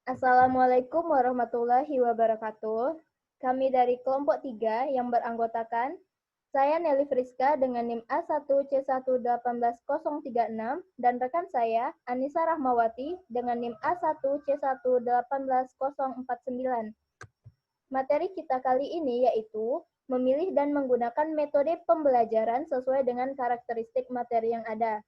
Assalamualaikum warahmatullahi wabarakatuh. Kami dari kelompok 3 yang beranggotakan saya Nelly Friska dengan NIM A1C1181036 dan rekan saya Anissa Rahmawati dengan NIM A1C1181049. Materi kita kali ini yaitu memilih dan menggunakan metode pembelajaran sesuai dengan karakteristik materi yang ada.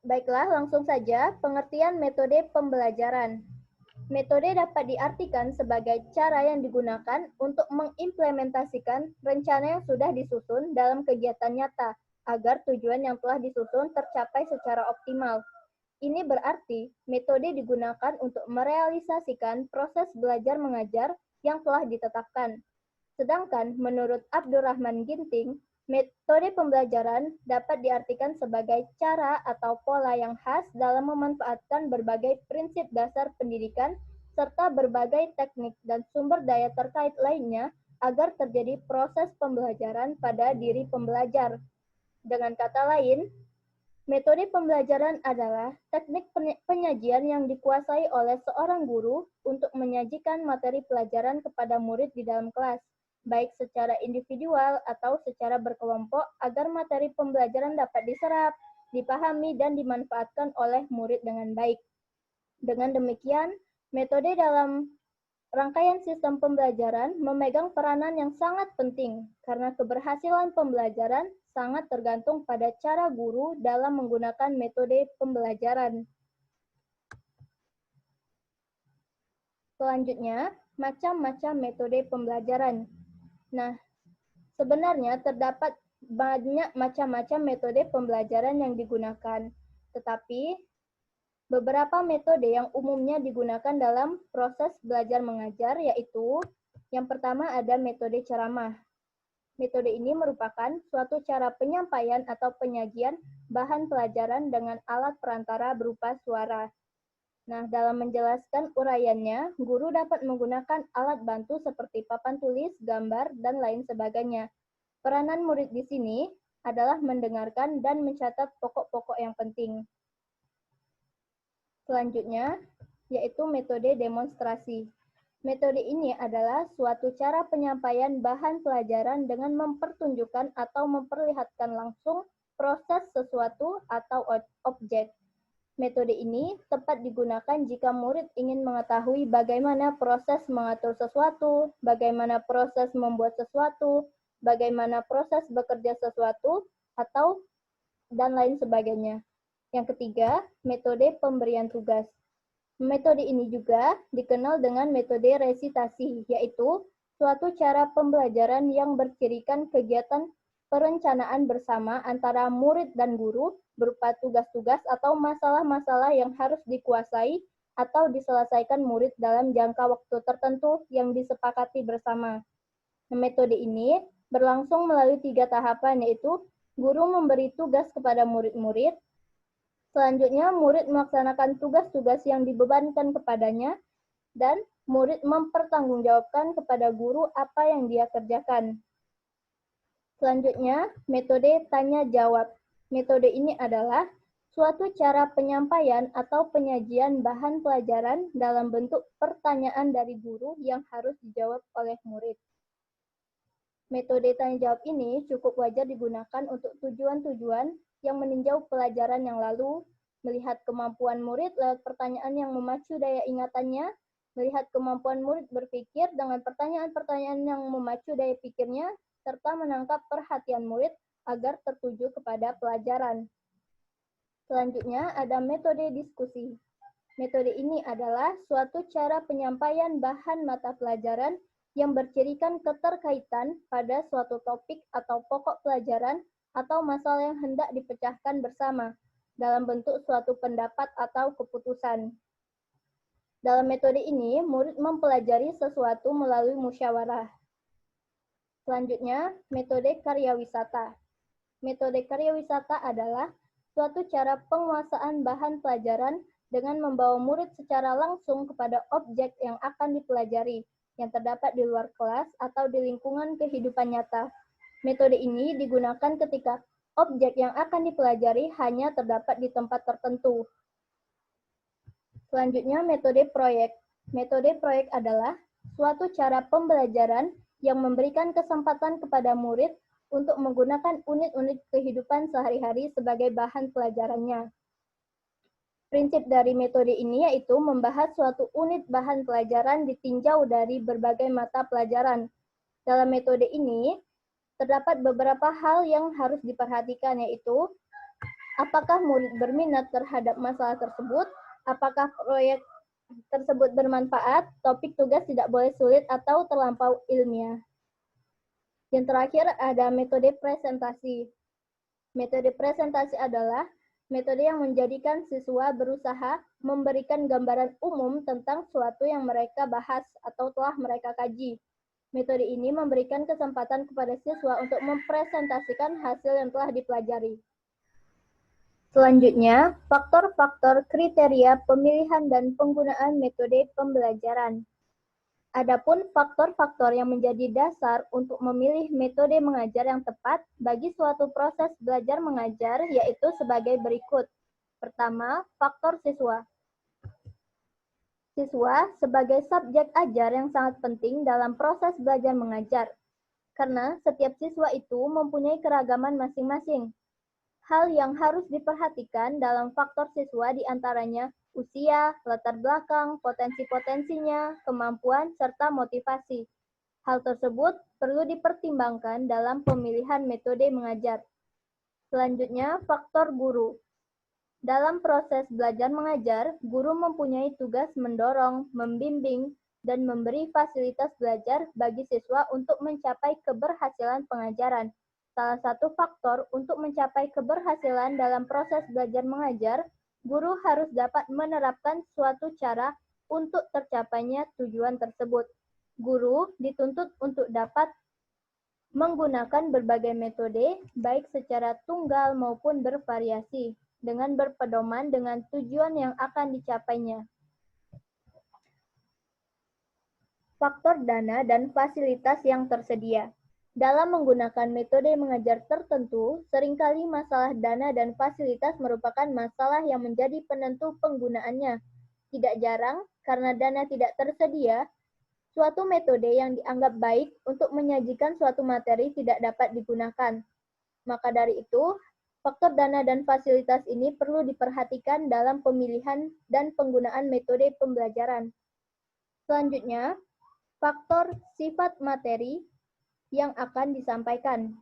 Baiklah, langsung saja pengertian metode pembelajaran. Metode dapat diartikan sebagai cara yang digunakan untuk mengimplementasikan rencana yang sudah disusun dalam kegiatan nyata agar tujuan yang telah disusun tercapai secara optimal. Ini berarti metode digunakan untuk merealisasikan proses belajar mengajar yang telah ditetapkan. Sedangkan menurut Abdurrahman Ginting, metode pembelajaran dapat diartikan sebagai cara atau pola yang khas dalam memanfaatkan berbagai prinsip dasar pendidikan serta berbagai teknik dan sumber daya terkait lainnya agar terjadi proses pembelajaran pada diri pembelajar. Dengan kata lain, metode pembelajaran adalah teknik penyajian yang dikuasai oleh seorang guru untuk menyajikan materi pelajaran kepada murid di dalam kelas, baik secara individual atau secara berkelompok agar materi pembelajaran dapat diserap, dipahami, dan dimanfaatkan oleh murid dengan baik. Dengan demikian, metode dalam rangkaian sistem pembelajaran memegang peranan yang sangat penting karena keberhasilan pembelajaran sangat tergantung pada cara guru dalam menggunakan metode pembelajaran. Selanjutnya, macam-macam metode pembelajaran. Nah, sebenarnya terdapat banyak macam-macam metode pembelajaran yang digunakan, tetapi beberapa metode yang umumnya digunakan dalam proses belajar mengajar yaitu yang pertama ada metode ceramah. Metode ini merupakan suatu cara penyampaian atau penyajian bahan pelajaran dengan alat perantara berupa suara. Nah, dalam menjelaskan uraiannya, guru dapat menggunakan alat bantu seperti papan tulis, gambar, dan lain sebagainya. Peranan murid di sini adalah mendengarkan dan mencatat pokok-pokok yang penting. Selanjutnya, yaitu metode demonstrasi. Metode ini adalah suatu cara penyampaian bahan pelajaran dengan mempertunjukkan atau memperlihatkan langsung proses sesuatu atau objek. Metode ini tepat digunakan jika murid ingin mengetahui bagaimana proses mengatur sesuatu, bagaimana proses membuat sesuatu, bagaimana proses bekerja sesuatu, atau dan lain sebagainya. Yang ketiga, metode pemberian tugas. Metode ini juga dikenal dengan metode resitasi, yaitu suatu cara pembelajaran yang bercirikan kegiatan perencanaan bersama antara murid dan guru berupa tugas-tugas atau masalah-masalah yang harus dikuasai atau diselesaikan murid dalam jangka waktu tertentu yang disepakati bersama. Metode ini berlangsung melalui 3 tahapan, yaitu guru memberi tugas kepada murid-murid, selanjutnya murid melaksanakan tugas-tugas yang dibebankan kepadanya, dan murid mempertanggungjawabkan kepada guru apa yang dia kerjakan. Selanjutnya, metode tanya-jawab. Metode ini adalah suatu cara penyampaian atau penyajian bahan pelajaran dalam bentuk pertanyaan dari guru yang harus dijawab oleh murid. Metode tanya-jawab ini cukup wajar digunakan untuk tujuan-tujuan yang meninjau pelajaran yang lalu, melihat kemampuan murid lewat pertanyaan yang memacu daya ingatannya, melihat kemampuan murid berpikir dengan pertanyaan-pertanyaan yang memacu daya pikirnya, serta menangkap perhatian murid agar tertuju kepada pelajaran. Selanjutnya ada metode diskusi. Metode ini adalah suatu cara penyampaian bahan mata pelajaran yang bercirikan keterkaitan pada suatu topik atau pokok pelajaran atau masalah yang hendak dipecahkan bersama dalam bentuk suatu pendapat atau keputusan. Dalam metode ini, murid mempelajari sesuatu melalui musyawarah. Selanjutnya, metode karya wisata. Metode karya wisata adalah suatu cara penguasaan bahan pelajaran dengan membawa murid secara langsung kepada objek yang akan dipelajari, yang terdapat di luar kelas atau di lingkungan kehidupan nyata. Metode ini digunakan ketika objek yang akan dipelajari hanya terdapat di tempat tertentu. Selanjutnya, metode proyek. Metode proyek adalah suatu cara pembelajaran yang memberikan kesempatan kepada murid untuk menggunakan unit-unit kehidupan sehari-hari sebagai bahan pelajarannya. Prinsip dari metode ini yaitu membahas suatu unit bahan pelajaran ditinjau dari berbagai mata pelajaran. Dalam metode ini, terdapat beberapa hal yang harus diperhatikan, yaitu apakah murid berminat terhadap masalah tersebut, apakah proyek tersebut bermanfaat, topik tugas tidak boleh sulit atau terlampau ilmiah. Yang terakhir ada metode presentasi. Metode presentasi adalah metode yang menjadikan siswa berusaha memberikan gambaran umum tentang suatu yang mereka bahas atau telah mereka kaji. Metode ini memberikan kesempatan kepada siswa untuk mempresentasikan hasil yang telah dipelajari. Selanjutnya, faktor-faktor kriteria pemilihan dan penggunaan metode pembelajaran. Adapun faktor-faktor yang menjadi dasar untuk memilih metode mengajar yang tepat bagi suatu proses belajar mengajar yaitu sebagai berikut. Pertama, faktor siswa. Siswa sebagai subjek ajar yang sangat penting dalam proses belajar mengajar, karena setiap siswa itu mempunyai keragaman masing-masing. Hal yang harus diperhatikan dalam faktor siswa diantaranya usia, latar belakang, potensi-potensinya, kemampuan, serta motivasi. Hal tersebut perlu dipertimbangkan dalam pemilihan metode mengajar. Selanjutnya, faktor guru. Dalam proses belajar mengajar, guru mempunyai tugas mendorong, membimbing, dan memberi fasilitas belajar bagi siswa untuk mencapai keberhasilan pengajaran. Salah satu faktor untuk mencapai keberhasilan dalam proses belajar mengajar, guru harus dapat menerapkan suatu cara untuk tercapainya tujuan tersebut. Guru dituntut untuk dapat menggunakan berbagai metode, baik secara tunggal maupun bervariasi, dengan berpedoman dengan tujuan yang akan dicapainya. Faktor dana dan fasilitas yang tersedia. Dalam menggunakan metode mengajar tertentu, seringkali masalah dana dan fasilitas merupakan masalah yang menjadi penentu penggunaannya. Tidak jarang, karena dana tidak tersedia, suatu metode yang dianggap baik untuk menyajikan suatu materi tidak dapat digunakan. Maka dari itu, faktor dana dan fasilitas ini perlu diperhatikan dalam pemilihan dan penggunaan metode pembelajaran. Selanjutnya, faktor sifat materi yang akan disampaikan.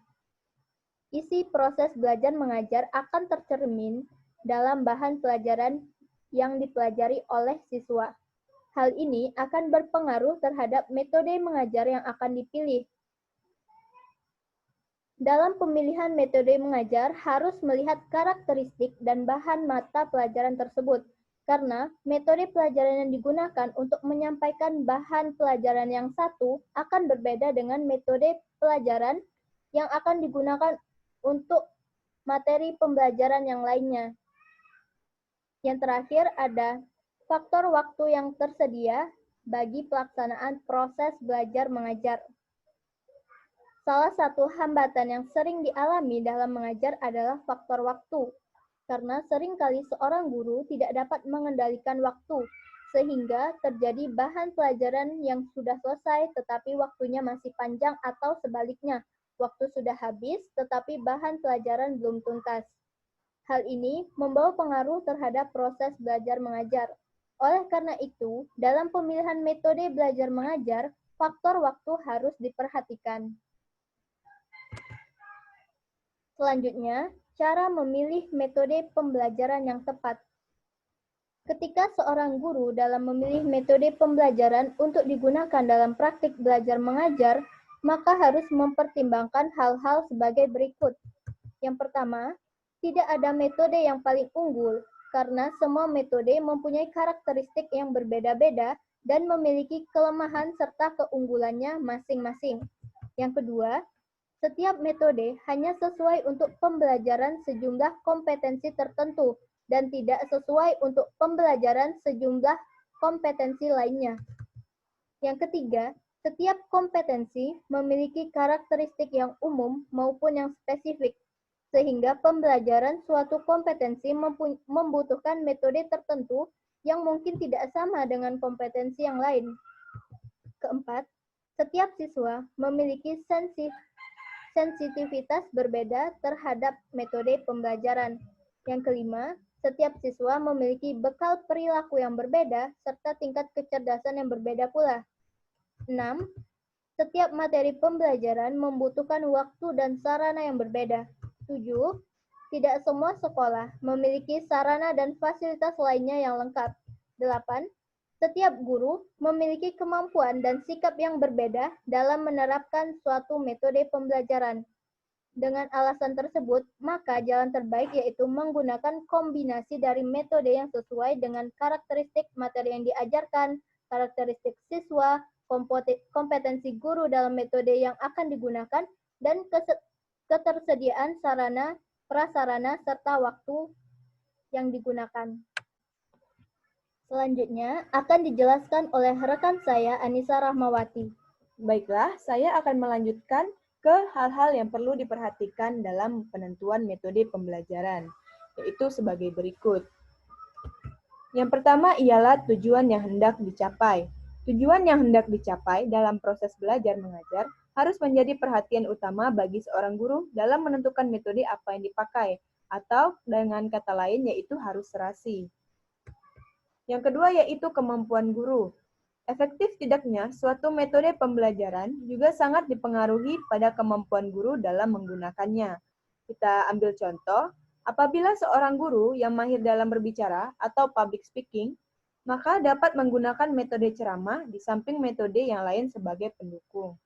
Isi proses belajar mengajar akan tercermin dalam bahan pelajaran yang dipelajari oleh siswa. Hal ini akan berpengaruh terhadap metode mengajar yang akan dipilih. Dalam pemilihan metode mengajar harus melihat karakteristik dan bahan mata pelajaran tersebut, karena metode pelajaran yang digunakan untuk menyampaikan bahan pelajaran yang satu akan berbeda dengan metode pelajaran yang akan digunakan untuk materi pembelajaran yang lainnya. Yang terakhir ada faktor waktu yang tersedia bagi pelaksanaan proses belajar mengajar. Salah satu hambatan yang sering dialami dalam mengajar adalah faktor waktu, karena seringkali seorang guru tidak dapat mengendalikan waktu, sehingga terjadi bahan pelajaran yang sudah selesai tetapi waktunya masih panjang atau sebaliknya, waktu sudah habis tetapi bahan pelajaran belum tuntas. Hal ini membawa pengaruh terhadap proses belajar mengajar. Oleh karena itu, dalam pemilihan metode belajar mengajar, faktor waktu harus diperhatikan. Selanjutnya, cara memilih metode pembelajaran yang tepat. Ketika seorang guru dalam memilih metode pembelajaran untuk digunakan dalam praktik belajar mengajar, maka harus mempertimbangkan hal-hal sebagai berikut. Yang pertama, tidak ada metode yang paling unggul, karena semua metode mempunyai karakteristik yang berbeda-beda dan memiliki kelemahan serta keunggulannya masing-masing. Yang kedua, setiap metode hanya sesuai untuk pembelajaran sejumlah kompetensi tertentu dan tidak sesuai untuk pembelajaran sejumlah kompetensi lainnya. Yang ketiga, setiap kompetensi memiliki karakteristik yang umum maupun yang spesifik, sehingga pembelajaran suatu kompetensi membutuhkan metode tertentu yang mungkin tidak sama dengan kompetensi yang lain. Keempat, setiap siswa memiliki sensitivitas berbeda terhadap metode pembelajaran. Yang kelima, setiap siswa memiliki bekal perilaku yang berbeda serta tingkat kecerdasan yang berbeda pula. 6. Setiap materi pembelajaran membutuhkan waktu dan sarana yang berbeda. 7. Tidak semua sekolah memiliki sarana dan fasilitas lainnya yang lengkap. 8. Setiap guru memiliki kemampuan dan sikap yang berbeda dalam menerapkan suatu metode pembelajaran. Dengan alasan tersebut, maka jalan terbaik yaitu menggunakan kombinasi dari metode yang sesuai dengan karakteristik materi yang diajarkan, karakteristik siswa, kompetensi guru dalam metode yang akan digunakan, dan ketersediaan sarana, prasarana, serta waktu yang digunakan. Selanjutnya akan dijelaskan oleh rekan saya, Anissa Rahmawati. Baiklah, saya akan melanjutkan ke hal-hal yang perlu diperhatikan dalam penentuan metode pembelajaran, yaitu sebagai berikut. Yang pertama ialah tujuan yang hendak dicapai. Tujuan yang hendak dicapai dalam proses belajar mengajar harus menjadi perhatian utama bagi seorang guru dalam menentukan metode apa yang dipakai, atau dengan kata lain yaitu harus serasi. Yang kedua yaitu kemampuan guru. Efektif tidaknya suatu metode pembelajaran juga sangat dipengaruhi pada kemampuan guru dalam menggunakannya. Kita ambil contoh, apabila seorang guru yang mahir dalam berbicara atau public speaking, maka dapat menggunakan metode ceramah di samping metode yang lain sebagai pendukung.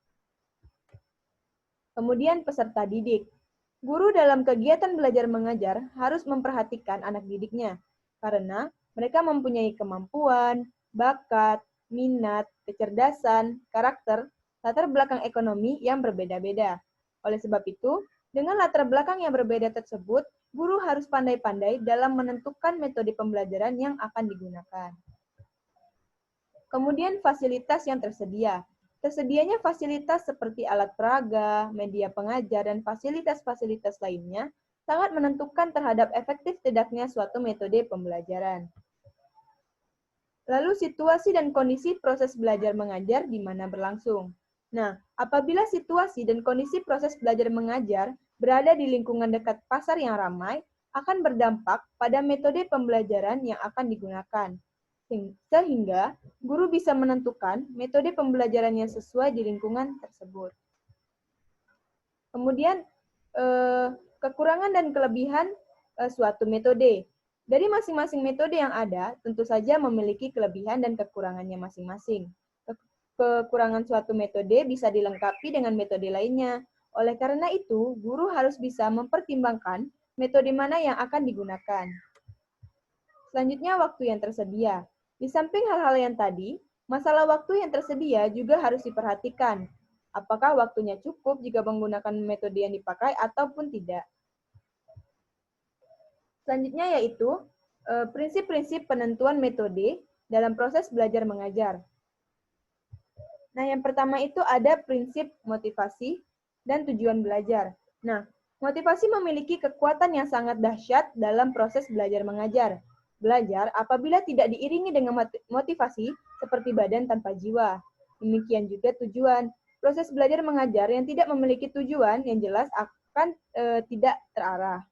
Kemudian peserta didik. Guru dalam kegiatan belajar mengajar harus memperhatikan anak didiknya, karena mereka mempunyai kemampuan, bakat, minat, kecerdasan, karakter, latar belakang ekonomi yang berbeda-beda. Oleh sebab itu, dengan latar belakang yang berbeda tersebut, guru harus pandai-pandai dalam menentukan metode pembelajaran yang akan digunakan. Kemudian fasilitas yang tersedia. Tersedianya fasilitas seperti alat peraga, media pengajar, dan fasilitas-fasilitas lainnya sangat menentukan terhadap efektif tidaknya suatu metode pembelajaran. Lalu situasi dan kondisi proses belajar mengajar di mana berlangsung. Nah, apabila situasi dan kondisi proses belajar mengajar berada di lingkungan dekat pasar yang ramai, akan berdampak pada metode pembelajaran yang akan digunakan. Sehingga guru bisa menentukan metode pembelajaran yang sesuai di lingkungan tersebut. Kemudian, kekurangan dan kelebihan suatu metode. Dari masing-masing metode yang ada, tentu saja memiliki kelebihan dan kekurangannya masing-masing. Kekurangan suatu metode bisa dilengkapi dengan metode lainnya. Oleh karena itu, guru harus bisa mempertimbangkan metode mana yang akan digunakan. Selanjutnya, waktu yang tersedia. Di samping hal-hal yang tadi, masalah waktu yang tersedia juga harus diperhatikan. Apakah waktunya cukup jika menggunakan metode yang dipakai ataupun tidak. Selanjutnya yaitu prinsip-prinsip penentuan metode dalam proses belajar mengajar. Nah, yang pertama itu ada prinsip motivasi dan tujuan belajar. Nah, motivasi memiliki kekuatan yang sangat dahsyat dalam proses belajar mengajar. Belajar apabila tidak diiringi dengan motivasi seperti badan tanpa jiwa. Demikian juga tujuan. Proses belajar mengajar yang tidak memiliki tujuan yang jelas akan tidak terarah.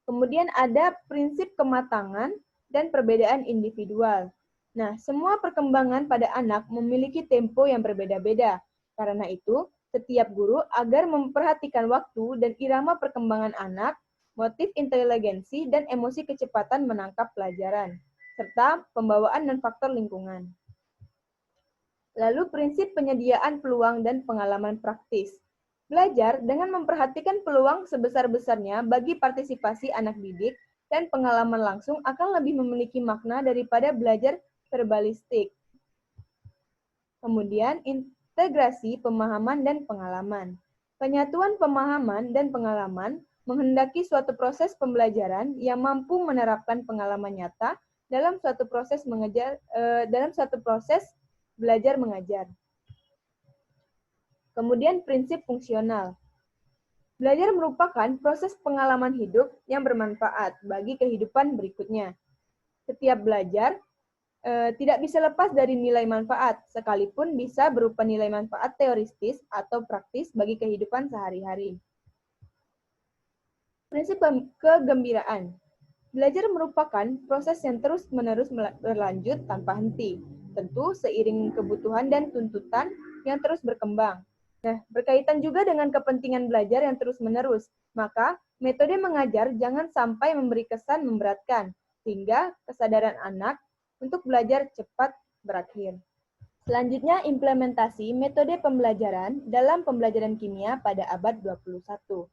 Kemudian ada prinsip kematangan dan perbedaan individual. Nah, semua perkembangan pada anak memiliki tempo yang berbeda-beda. Karena itu, setiap guru agar memperhatikan waktu dan irama perkembangan anak, motif inteligensi, dan emosi kecepatan menangkap pelajaran, serta pembawaan dan faktor lingkungan. Lalu prinsip penyediaan peluang dan pengalaman praktis. Belajar dengan memperhatikan peluang sebesar-besarnya bagi partisipasi anak didik dan pengalaman langsung akan lebih memiliki makna daripada belajar verbalistik. Kemudian, integrasi pemahaman dan pengalaman. Penyatuan pemahaman dan pengalaman menghendaki suatu proses pembelajaran yang mampu menerapkan pengalaman nyata dalam suatu proses belajar mengajar. Kemudian prinsip fungsional. Belajar merupakan proses pengalaman hidup yang bermanfaat bagi kehidupan berikutnya. Setiap belajar tidak bisa lepas dari nilai manfaat, sekalipun bisa berupa nilai manfaat teoristis atau praktis bagi kehidupan sehari-hari. Prinsip kegembiraan. Belajar merupakan proses yang terus-menerus berlanjut tanpa henti, tentu seiring kebutuhan dan tuntutan yang terus berkembang. Nah, berkaitan juga dengan kepentingan belajar yang terus-menerus, maka metode mengajar jangan sampai memberi kesan memberatkan, sehingga kesadaran anak untuk belajar cepat berakhir. Selanjutnya, implementasi metode pembelajaran dalam pembelajaran kimia pada abad 21.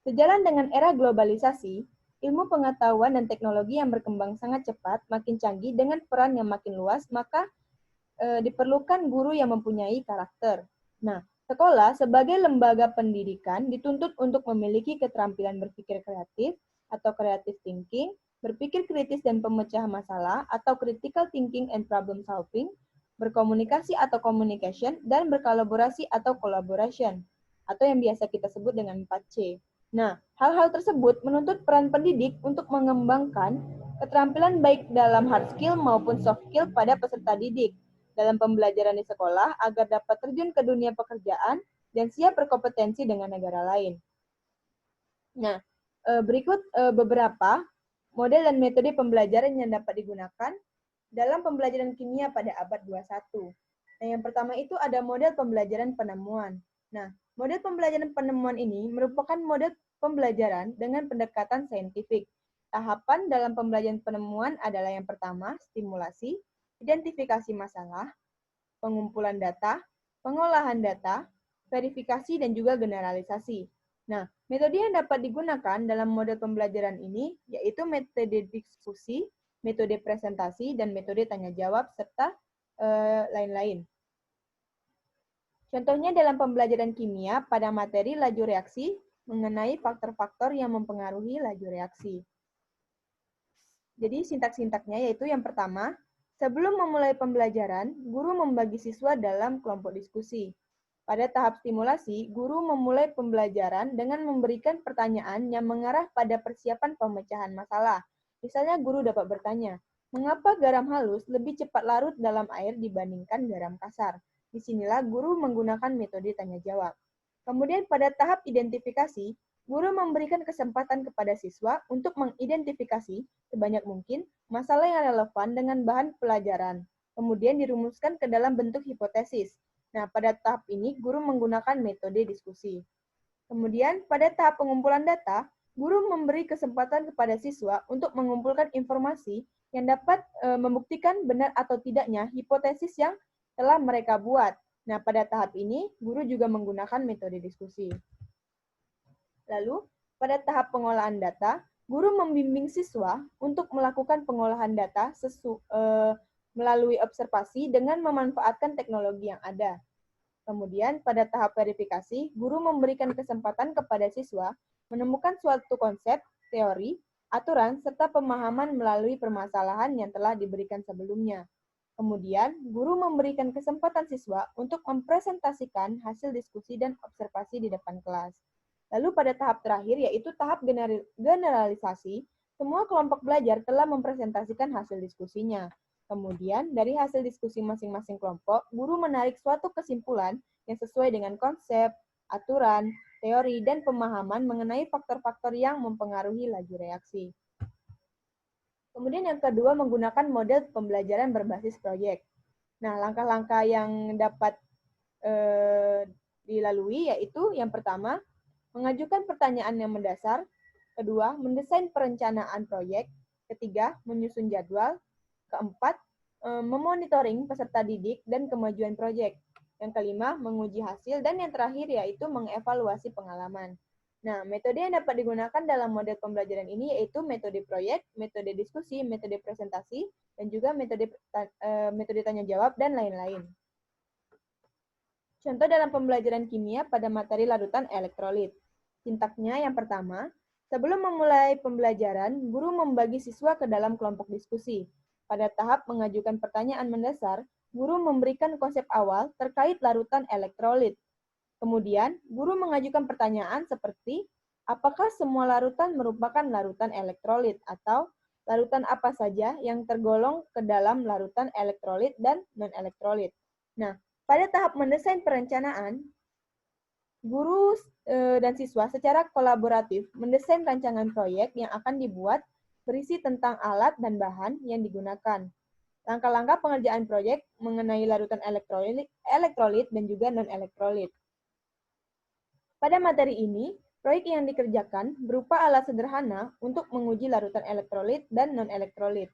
Sejalan dengan era globalisasi, ilmu pengetahuan dan teknologi yang berkembang sangat cepat, makin canggih dengan peran yang makin luas, maka diperlukan guru yang mempunyai karakter. Nah, sekolah sebagai lembaga pendidikan dituntut untuk memiliki keterampilan berpikir kreatif atau creative thinking, berpikir kritis dan pemecah masalah atau critical thinking and problem solving, berkomunikasi atau communication, dan berkolaborasi atau collaboration, atau yang biasa kita sebut dengan 4C. Nah, hal-hal tersebut menuntut peran pendidik untuk mengembangkan keterampilan baik dalam hard skill maupun soft skill pada peserta didik dalam pembelajaran di sekolah agar dapat terjun ke dunia pekerjaan dan siap berkompetensi dengan negara lain. Nah, berikut beberapa model dan metode pembelajaran yang dapat digunakan dalam pembelajaran kimia pada abad 21. Nah, yang pertama itu ada model pembelajaran penemuan. Nah, model pembelajaran penemuan ini merupakan model pembelajaran dengan pendekatan saintifik. Tahapan dalam pembelajaran penemuan adalah yang pertama, stimulasi, identifikasi masalah, pengumpulan data, pengolahan data, verifikasi, dan juga generalisasi. Nah, metode yang dapat digunakan dalam model pembelajaran ini yaitu metode diskusi, metode presentasi, dan metode tanya jawab, serta lain-lain. Contohnya dalam pembelajaran kimia pada materi laju reaksi mengenai faktor-faktor yang mempengaruhi laju reaksi. Jadi sintak-sintaknya yaitu yang pertama, sebelum memulai pembelajaran, guru membagi siswa dalam kelompok diskusi. Pada tahap stimulasi, guru memulai pembelajaran dengan memberikan pertanyaan yang mengarah pada persiapan pemecahan masalah. Misalnya guru dapat bertanya, mengapa garam halus lebih cepat larut dalam air dibandingkan garam kasar? Disinilah guru menggunakan metode tanya jawab. Kemudian pada tahap identifikasi, guru memberikan kesempatan kepada siswa untuk mengidentifikasi sebanyak mungkin masalah yang relevan dengan bahan pelajaran. Kemudian dirumuskan ke dalam bentuk hipotesis. Nah, pada tahap ini guru menggunakan metode diskusi. Kemudian pada tahap pengumpulan data, guru memberi kesempatan kepada siswa untuk mengumpulkan informasi yang dapat membuktikan benar atau tidaknya hipotesis yang telah mereka buat. Nah, pada tahap ini, guru juga menggunakan metode diskusi. Lalu, pada tahap pengolahan data, guru membimbing siswa untuk melakukan pengolahan data melalui observasi dengan memanfaatkan teknologi yang ada. Kemudian, pada tahap verifikasi, guru memberikan kesempatan kepada siswa menemukan suatu konsep, teori, aturan, serta pemahaman melalui permasalahan yang telah diberikan sebelumnya. Kemudian, guru memberikan kesempatan siswa untuk mempresentasikan hasil diskusi dan observasi di depan kelas. Lalu pada tahap terakhir, yaitu tahap generalisasi, semua kelompok belajar telah mempresentasikan hasil diskusinya. Kemudian, dari hasil diskusi masing-masing kelompok, guru menarik suatu kesimpulan yang sesuai dengan konsep, aturan, teori, dan pemahaman mengenai faktor-faktor yang mempengaruhi laju reaksi. Kemudian yang kedua, menggunakan model pembelajaran berbasis proyek. Nah, langkah-langkah yang dapat dilalui yaitu yang pertama, mengajukan pertanyaan yang mendasar. Kedua, mendesain perencanaan proyek. Ketiga, menyusun jadwal. Keempat, memonitoring peserta didik dan kemajuan proyek. Yang kelima, menguji hasil. Dan yang terakhir yaitu mengevaluasi pengalaman. Nah, metode yang dapat digunakan dalam model pembelajaran ini yaitu metode proyek, metode diskusi, metode presentasi, dan juga metode tanya jawab, dan lain-lain. Contoh dalam pembelajaran kimia pada materi larutan elektrolit. Sintaknya yang pertama, sebelum memulai pembelajaran, guru membagi siswa ke dalam kelompok diskusi. Pada tahap mengajukan pertanyaan mendasar, guru memberikan konsep awal terkait larutan elektrolit. Kemudian, guru mengajukan pertanyaan seperti, apakah semua larutan merupakan larutan elektrolit? Atau, larutan apa saja yang tergolong ke dalam larutan elektrolit dan non-elektrolit. Nah, pada tahap mendesain perencanaan, guru dan siswa secara kolaboratif mendesain rancangan proyek yang akan dibuat berisi tentang alat dan bahan yang digunakan. Langkah-langkah pengerjaan proyek mengenai larutan elektrolit dan juga non-elektrolit. Pada materi ini, proyek yang dikerjakan berupa alat sederhana untuk menguji larutan elektrolit dan non-elektrolit.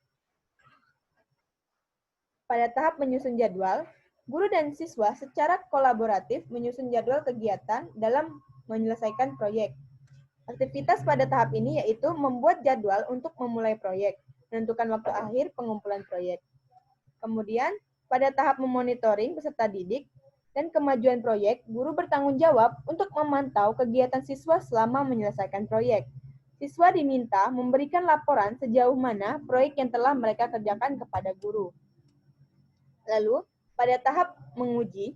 Pada tahap menyusun jadwal, guru dan siswa secara kolaboratif menyusun jadwal kegiatan dalam menyelesaikan proyek. Aktivitas pada tahap ini yaitu membuat jadwal untuk memulai proyek, menentukan waktu akhir pengumpulan proyek. Kemudian, pada tahap memonitoring peserta didik dan kemajuan proyek, guru bertanggung jawab untuk memantau kegiatan siswa selama menyelesaikan proyek. Siswa diminta memberikan laporan sejauh mana proyek yang telah mereka kerjakan kepada guru. Lalu, pada tahap menguji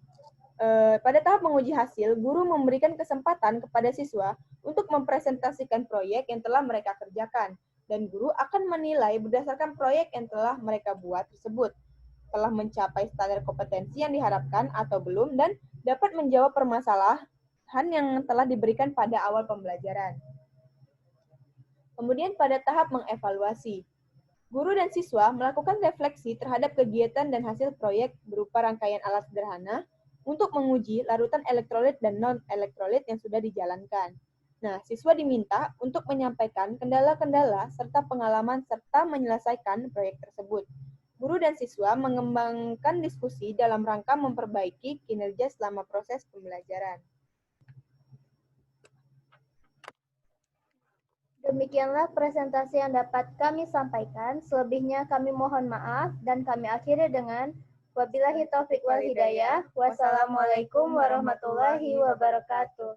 hasil, guru memberikan kesempatan kepada siswa untuk mempresentasikan proyek yang telah mereka kerjakan, dan guru akan menilai berdasarkan proyek yang telah mereka buat tersebut, telah mencapai standar kompetensi yang diharapkan atau belum, dan dapat menjawab permasalahan yang telah diberikan pada awal pembelajaran. Kemudian pada tahap mengevaluasi, guru dan siswa melakukan refleksi terhadap kegiatan dan hasil proyek berupa rangkaian alat sederhana untuk menguji larutan elektrolit dan non-elektrolit yang sudah dijalankan. Nah, siswa diminta untuk menyampaikan kendala-kendala serta pengalaman serta menyelesaikan proyek tersebut. Guru dan siswa mengembangkan diskusi dalam rangka memperbaiki kinerja selama proses pembelajaran. Demikianlah presentasi yang dapat kami sampaikan. Selebihnya kami mohon maaf dan kami akhiri dengan wabillahi taufiq wal hidayah. Wassalamualaikum warahmatullahi wabarakatuh.